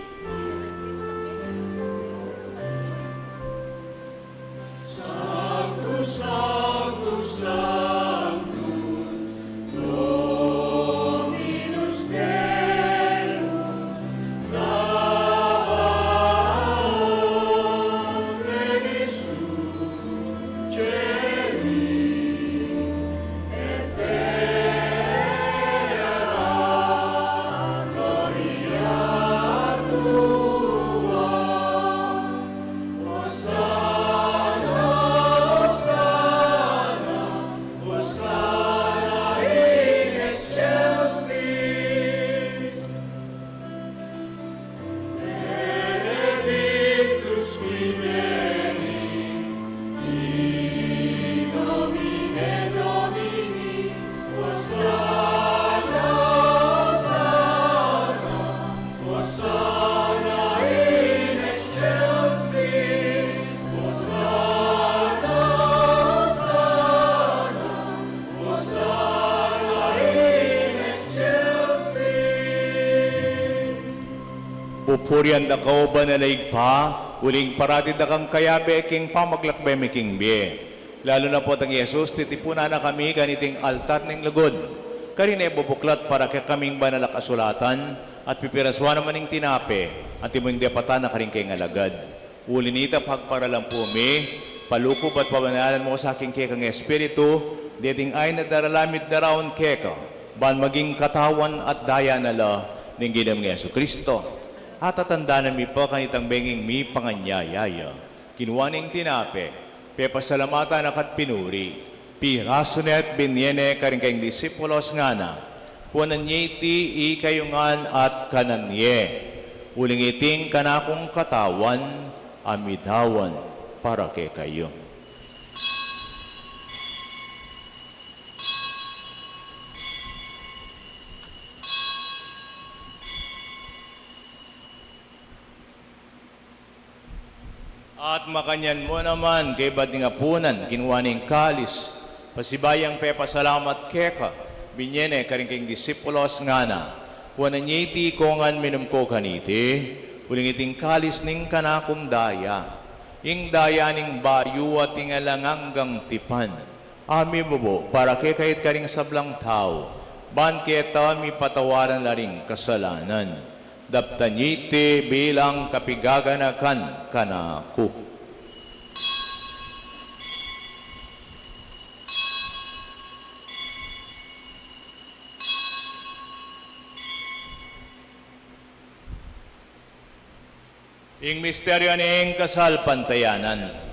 Pupurian da kao banalaig pa, uling paratid da kang kayabe king pamaglakbe mi king be. Lalo na po tang Yesus, titipuna na kami kaniting altar ng lugod. Karine bubuklat para kay kaming banalak asulatan at pipiraswa naman ng tinape at timong depatan na karing kay ngalagad. Ulinita pagparalang po mi, palukop at pabanalan mo sa aking kekang espiritu, deting ay nadaralamit na raon keka, ban maging katawan at daya nala ng ginam ng Yesu Kristo. At tatanda na mi pa kanitang benging mi panganyayaya. Kinuwaning tinape, pepasalamata na kat pinuri, pirasunet binyene karing kayong disipulos nga na, punanyiti ikayungan at kananye, uling iting kanakong katawan, amidawan para kay kayo. At makanyan mo naman kay bading apunan, kinuwaning kalis, pasibayang pepasalamat keka, binyene karing disipulos nga na, kuwananyiti kongan minum ko kaniti, uling iting kalis ning kanakong daya, ing daya ning bayu at ingalanganggang tipan, ami bubo, para kay kahit karing sablang tao, ban keta mi patawaran laring kasalanan. Daptanyiti bilang kapigaganakan kanaku. Ing misteryo ning kasal pantayanan.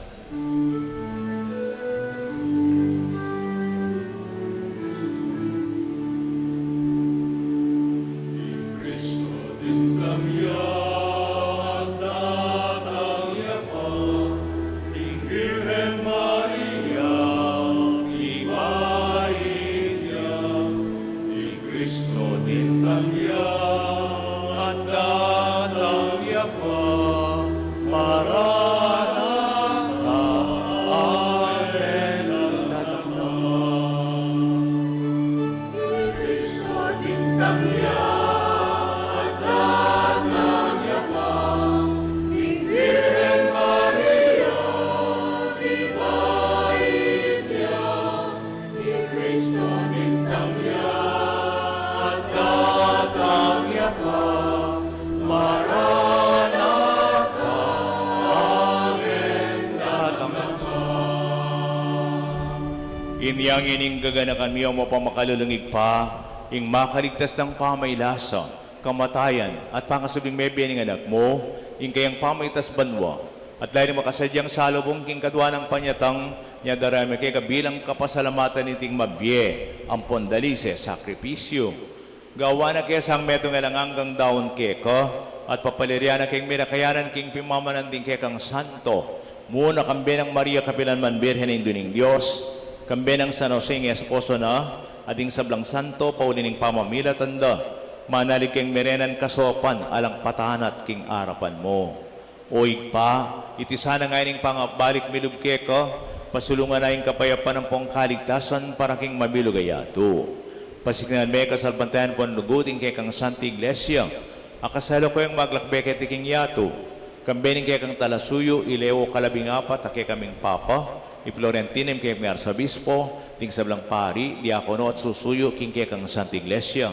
Inyang ining gaganakan miyo mo pa makalulungig pa, ing makaligtas ng pamailasa, kamatayan, at pangasubing may biyaning anak mo, ing kayang pamaitas banwa, at dahil makasadyang salubong king kadwa ng panyatang, niya darami kay kabilang kapasalamatan iting mabye, ang pondalise, sakripisyo. Gawa na kaya sang metong elanganggang daon keko, at papalirya na kayong minakayanan king pimamanan din kekang santo, muna kambi ng Maria Kapilanman Birhen Induning Diyos, kambi ng San Jose ng esposo na, ading sablang santo, paulining pamamila tanda, manalig keng merenan kasopan, alang patanat king arapan mo. Oig pa, itisana nga ining pangabalik milubke ko, pasulungan na yung kapayapan ng pong kaligtasan para king mabilugayato. Pasiknan me kasalbantayan po nugutin kay kang Santa Iglesia. Akasalo ko yung maglakbe kay tiking yato. Kambening kay kang talasuyo, ilewo kalabing apat, kay kaming papa. I-Florentinem kay kang arsabispo, ting sablang pari, diakono at susuyo, king kay kang Santa Iglesia.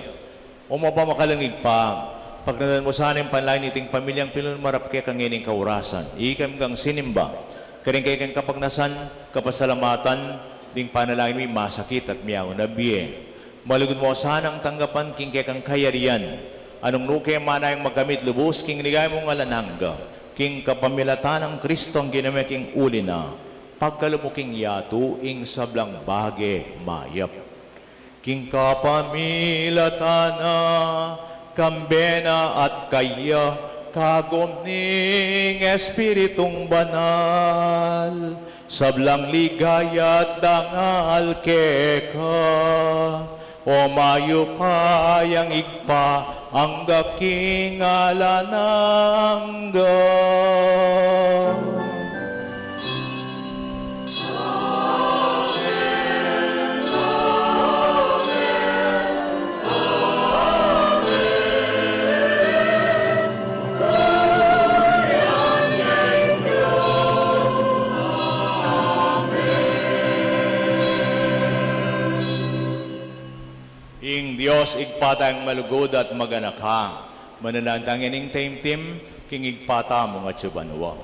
O mapamakalanig pa, pagnalan mo sana yung panlain iting pamilyang pinunmarap kay kang ining kaurasan. Ikam kang sinimba, karing kay kang kapagnasan, kapasalamatan, ding panalangin mo masakit at miyaw na biye. Malugod mo sana ang tanggapan king kay kang kayarian. Anong nuke manayang magamit lubos, king ligay mong alanangga, king kapamilatan ng Kristo ang ginamit king uli na, pagkalumuking yato, ing sablang bage mayap. King kapamilatana, kambena at kaya, kagom ning Espiritong Banal, sablang ligaya at dangal keka, o mayo pa yang igpa ang gaking alanangga. Ing Diyos igpatang malugod at maganak ha. Mananantangin ing taimtim, king igpata mga tsubanwa.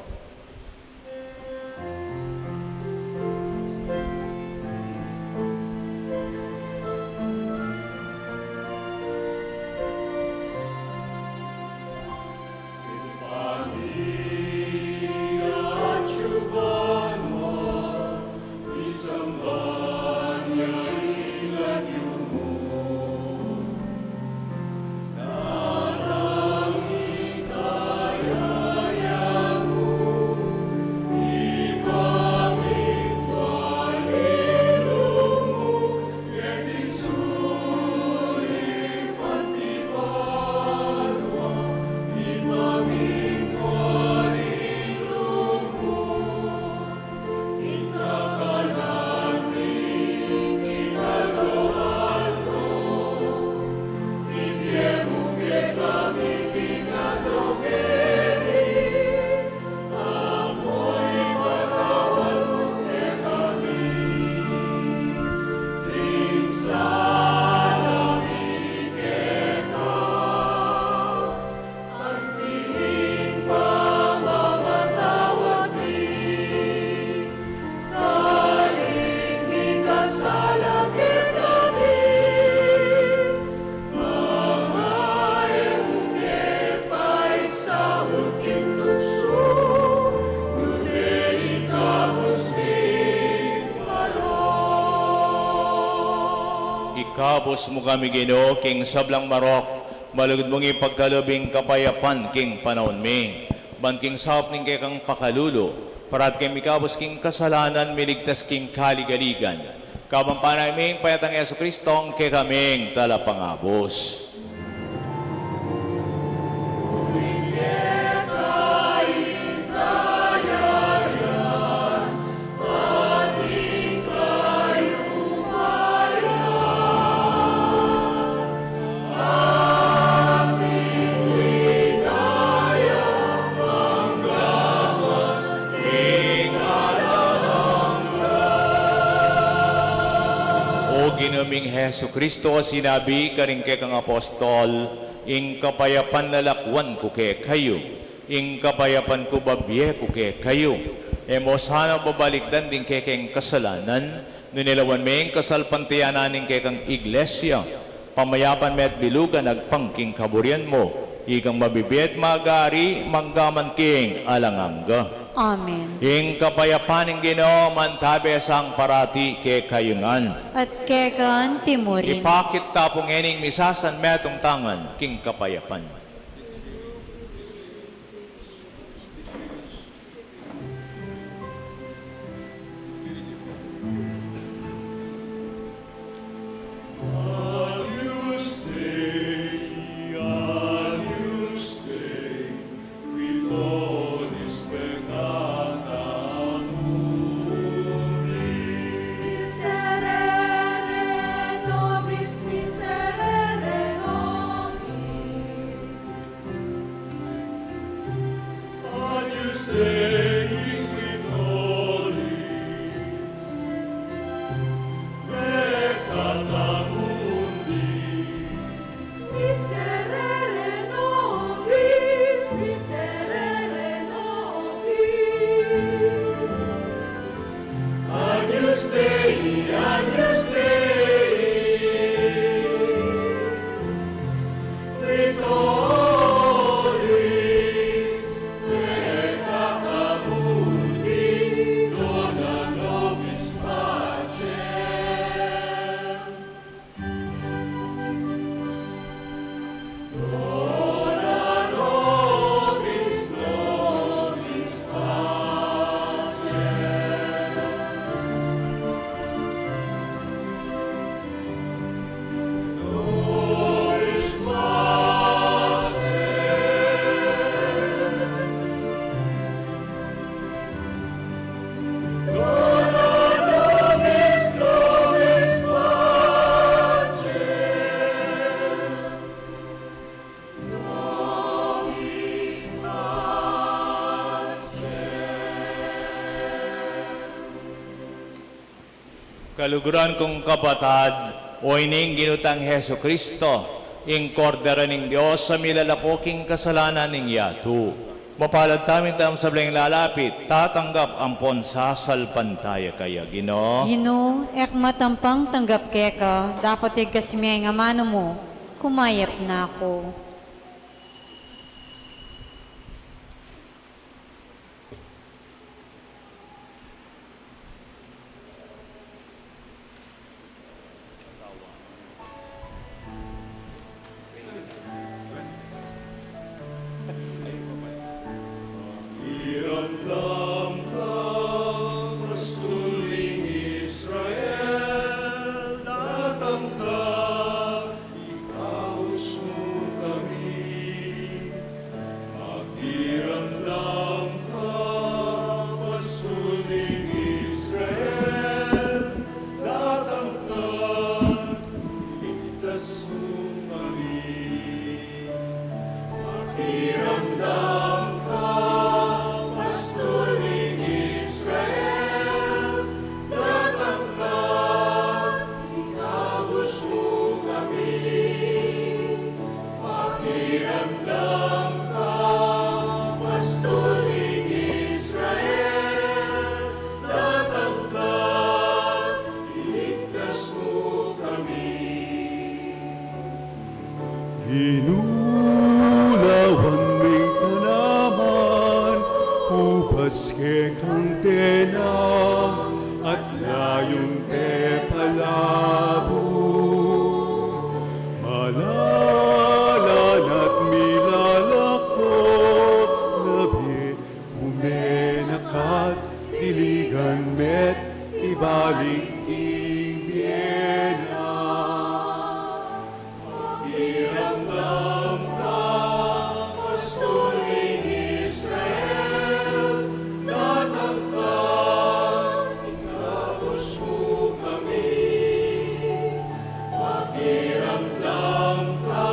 Ikabos mo kami Ginoo, king sablang marok, malugod mong ipagkalubing kapayapan, king panahon mi. Ban king sahop ning kay kang pakalulo, parat kay mikabos king kasalanan, miligtas king kaligaligan. Kabampanay ming payatang Yesu Kristong kay kaming talapangabos. Ginaming Hesu Kristo, sinabi ka rin kay kang apostol, ing kapayapan lalakwan ko kay kayo, ing kapayapan ko babye ko kay kayo. Emo sana babalikdan din kay kang kasalanan, nunilawan may kasalpantiyanan kay kang iglesia, pamayapan met bilugan agpangking kaburian mo, igang mabibiyat magari, manggaman king alangangga. Amen. Ing kapayapan ng Ginoo mantabe sang parati ke kayungan. At kekan timurin. Ipakit tapong ening misasan metong tangan king kapayapan. Miserere nobis miserere. Kaluguran kong kapatad, o ining ginutang Heso Kristo, ing kordera ning Diyos sa milalakoking kasalanan ning yatu. Mapalad tamin tam sa blang lalapit, tatanggap ampon sasalpantaya kaya, Ginoo. Ginoo, ek matampang tanggap keka, dapat kasmi nga mano mo, kumayap na ako. Iramdam ka, pastuling Israel, datang ka, ikaus mo kami. Makiramdam ka, pastuling Israel, datang ka, iligtas mo kami. Makiramdam ka, pastuling Israel, datang ka, ikabos mo kami. Makiramdam ka, pastuling Israel, datang ka, iligtas mo kami. Ginulawan may tanaman, upaske kang tenang, at layon te palabo. Malalan at milalakot, labi, umenakat, diligan met, ibalik ibiena. Iramdam ka, pastuling Israel, datang ka, ikabos mo kami. Makiramdam ka,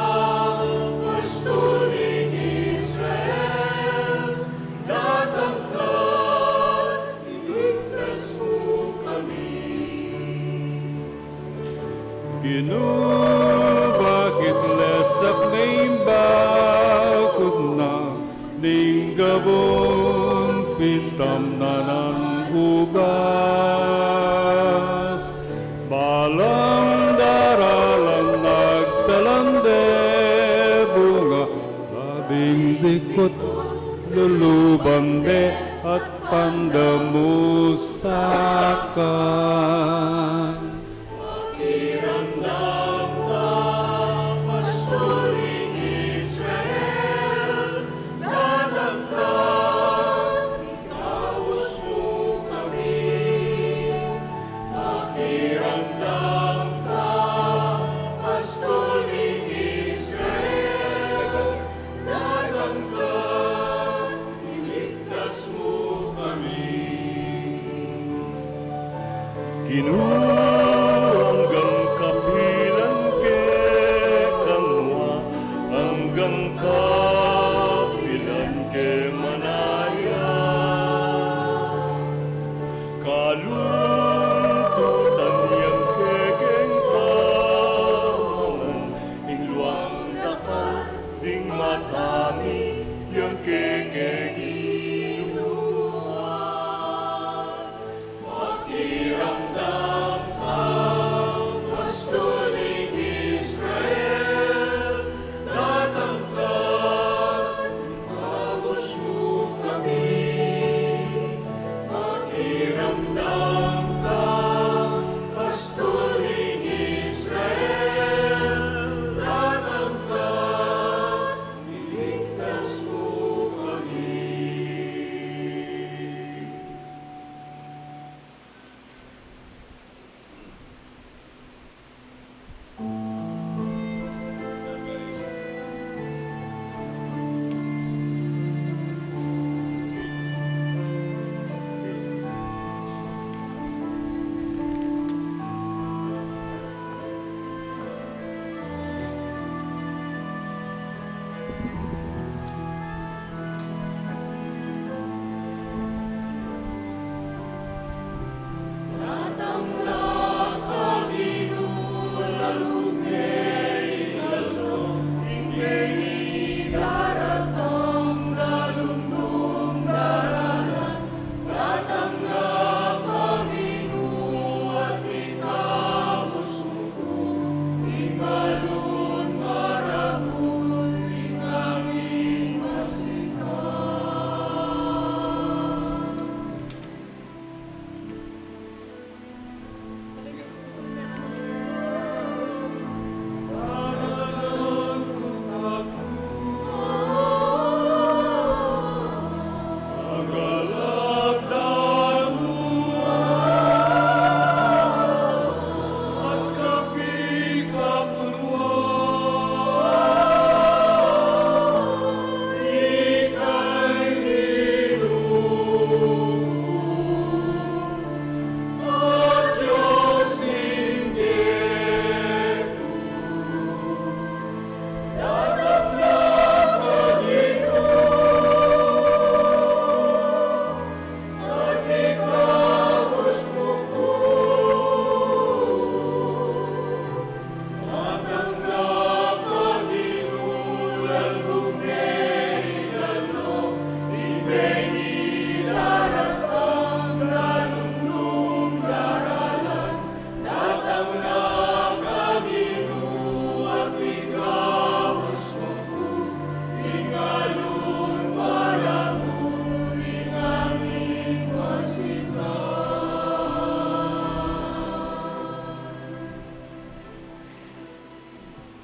pastuling Israel, datang ka, iligtas mo kami. Ginoo, bakit lesak na imbakot na ning gabon pitam na ng ubas. Balang daralan nagtalande bunga, labing dikot lulubande at pandamusakan. Iramdam ka, pastuling Israel, datang ka, ikabos mo kami. Makiramdam ka, pastuling Israel, datang ka, iligtas mo kami. Hanggang kapilan ke kanwa, hanggang kapilan ke manaya. Kalungkutan yang kekeng pamangan, ingluang dakal ding matami yang kekeng inuan. Makiramdam ka,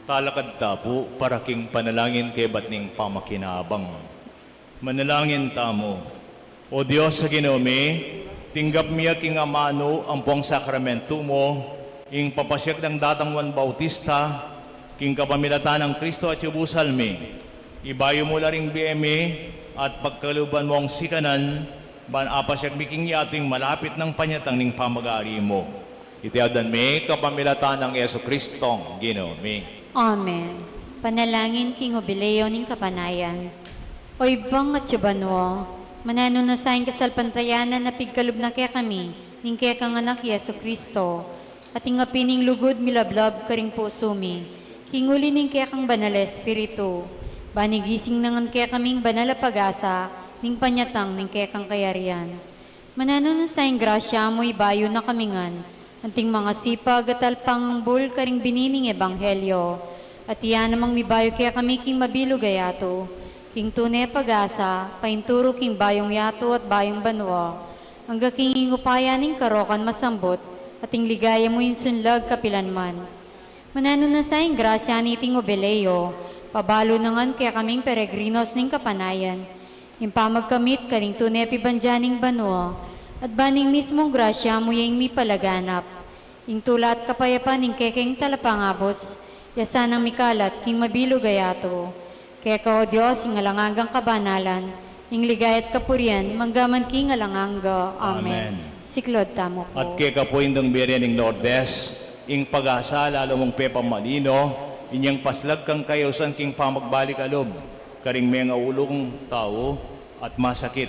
talakad tapo para king panalangin kay batning pamakinabang. Manalangin tamo. O Diyos sa ginome, tinggap miya king amano ang pong sakramento mo, ing papasyak ng datang Juan Bautista, king kapamilatan ng Kristo at yubusal mi. Ibayo mo laring BME at pagkaluban mo ang sikanan, ban apasyak biking yating malapit ng panyatang ning pamag-aari mo. Itiadan mi kapamilatan ng Yesu Kristong ginome. Amen. Panalangin king obileo ning kapanayan. O ibang at subanwo, manano na sa kasalpantayanan na pigkalub na kaya kami, ning kaya kang anak Yesu Kristo, at ingapining lugod milablab karing puso mi, kinguli ning kaya kang banal Espiritu, banigising nangan kaya kaming banal a pag-asa, ning panyatang ning kaya kang kayarian. Manano na sa grasya mo ibayo na kamingan, anting mga sipag at alpangbul karing binining ebanghelyo, at iyan namang mibayo kaya kami king mabilog ayato, king tunay pag-asa, painturo king bayong yato at bayong banwa, hangga king ingupaya ning karokan masambot, at ing ligaya mo yung sunlag kapilanman. Manano na sa grasya ni ting obeleo, pabalo nangan kaya kaming peregrinos ning kapanayan, yung pamagkamit karing tunay pibandyaning banwa, at baning mismong grasya mo yung mi palaganap. Ing tula at kapayapan ning kekeng talapangabos, yasanang mikalat king mabilog ayato. Kaya ka o Diyos, ing alangagang kabanalan, ing ligay at kapurian, manggaman king alanganga. Amen. Amen. Siklod tamo po. At kaya ka po indang birian ng Lourdes, ing pag-asa lalo mong pepa manino, inyang paslag kang kayo san king pamagbalik alob, karing mga ulong tao at masakit.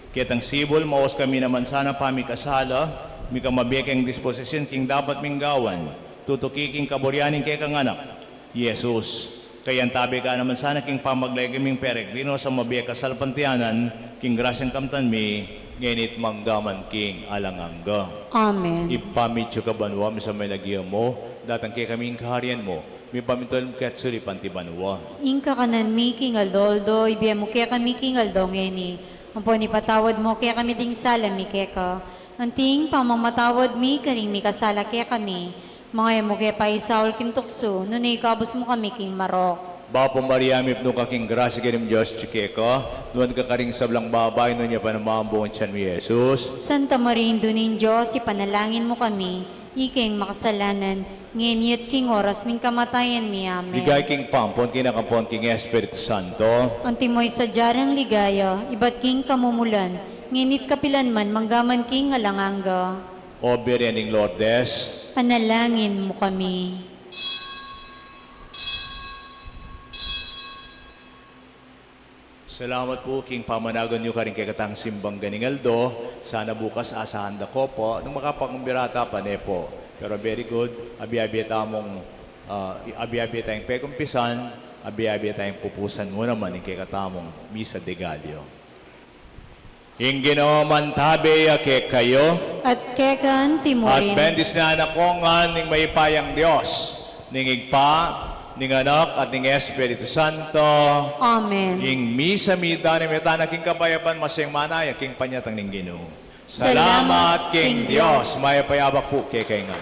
Kitang sibol, maos kami naman sana pamikasala, mi kamabiyakang disposisyon king dapat minggawan, tutukiking kaburyaning kay kang anak, Jesus. Kayan tabi ka naman sana king pamaglaygaming peregrino sa mabiyak kasalpantianan, king grasyang kamtan mi, ngenit manggaman king alangangga. Amen. Ipamityo ka banwa, mi sa may nagya mo, datang kay kaming kaharian mo, mi pamitol kat sulipan ti banwa. Inka kanan mi king aldoldo, ibiya mo kaya kami king aldongeni. Ampon ipatawad mo kaya kami ding sala mi kaya ka. Anting pamamatawad mi karing mi kasala kaya kami. Mga mo kaya paisaul king tukso, nunay kabos mo kami king marok. Bapo Maria, mipno ka king grasya kinim Diyos chikeka, nuwan ka karing sablang babay, nun niya panamambuhan tiyan mi Jesus. Santa Maria, Indunin Diyos, ipanalangin mo kami, iking makasalanan, ngayon king oras ning kamatayan mi. Amen. Ligay king pampon, kinakampon king Espiritu Santo. Antimoy sa jarang ligaya, iba't king kamumulan, nginit kapilan man, manggaman king alanganga. O Birianing Lourdes, Panalangin mo kami. salamat po king pamanagon niyo karing kekatang simbang ganingaldo. Sana bukas asahan da ko po, nung makapangumbirata pa ne po. Pero very good, abi-abi tamong, abi-abi tayong pekumpisan, abi-abi tayong pupusan mo naman yung kekatamong Misa de Gallo. Ing ginoman tabi ake kayo, At kekan at timurin. bendis na anakongan ning may payang Diyos, ning igpa, ning anak at ning Espiritu Santo, Amen. ing misa mida ni metana king kapayapan masayang manay king panyatang ning Ginoo. Salamat, Salamat king King Dios. Diyos. May payabak po kay kay nga.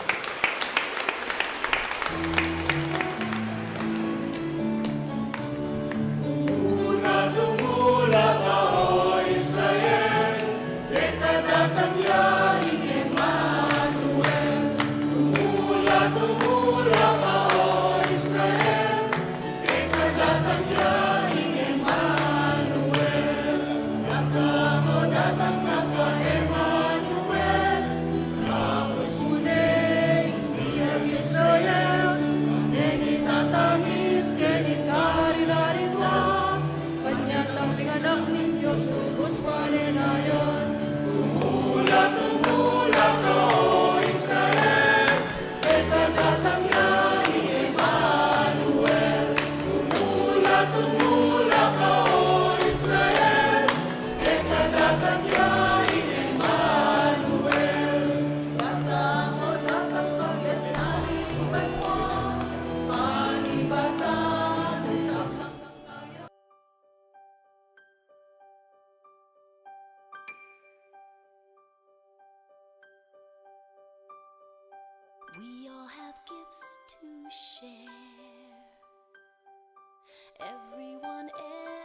We all have gifts to share. everyone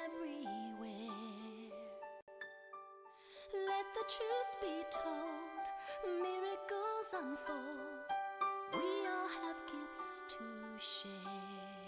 everywhere. Let the truth be told, miracles unfold. We all have gifts to share.